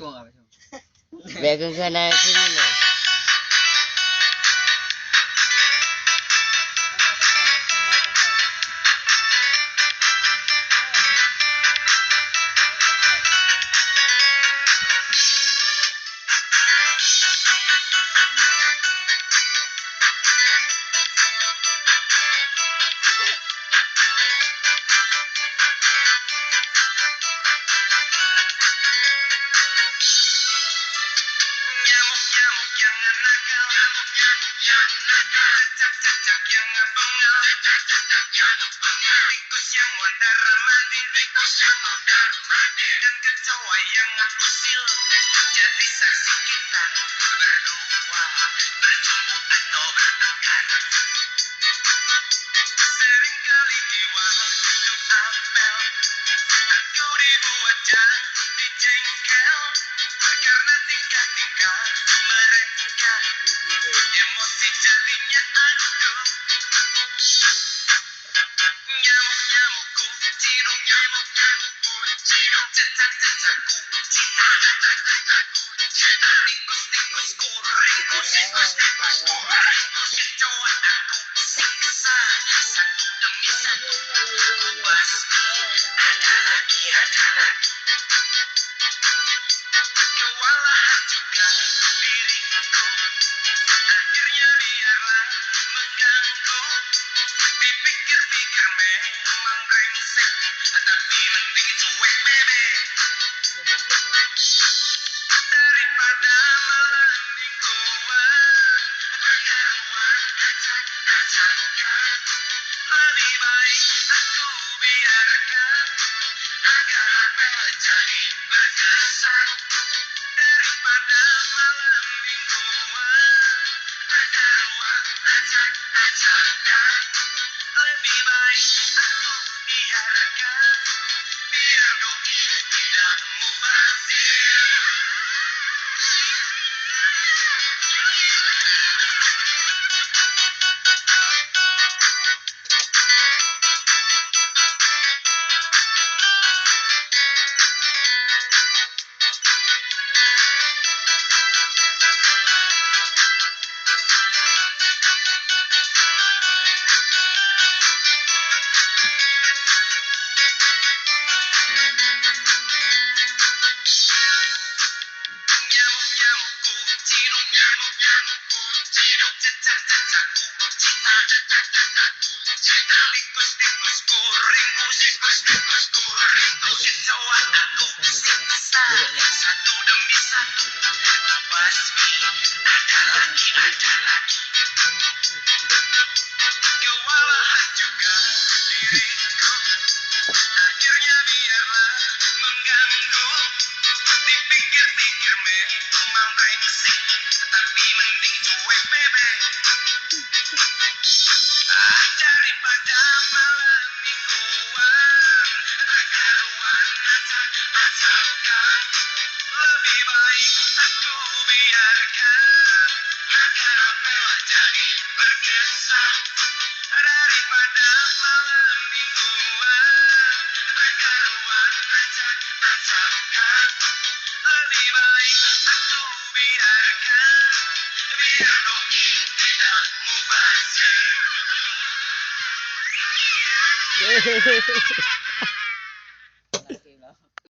Chuông apa chuông? Biar ke sana sini loh. Jejak-jejak yang bengal, tikus yang mondar mandir, dan kecoa yang usil jadi saksi kita berdua berjumpa atau bertengkar. Seringkali di waktu apel aku dibuat jadi jengkel karena tingkah-tingkah mereka. Emosi jadinya aduh. Nyamuk-nyamukku ciduk, jejak-jejakku cita, tikus-tikusku ringkus, kecoa aku siksa satu demi satu. Bosku ada lagi. Kewalahan juga diriku, akhirnya biarlah mengganggu. Dipikir-pikir memang brengsek, tapi mending cuek bebe daripada malam mingguan berkaruan acak-acakan. Lebih baik aku biarkan agar apel jadi berkesan daripada malam mingguan berkaruan acak-acakan. Lebih baik aku biarkan biar doi tidak mubazir. Nyamuk-nyamukku ciduk, jejak-jejakku cita, tikus-tikusku ringkus, kecoa aku siksa satu demi satu. Basmi ada lagi. Kewalahan juga diriku, akhirnya biarlah mengganggu. Dipikir-pikir memang brengsek, tapi mending cuek bebe daripada malam mingguan berkaruan acak-acakan. Lebih baik aku biarkan agar apel jadi berkesan daripada malam mingguan berkaruan acak-acakan. Lebih baik aku biarkan biar doi tidak mubazir.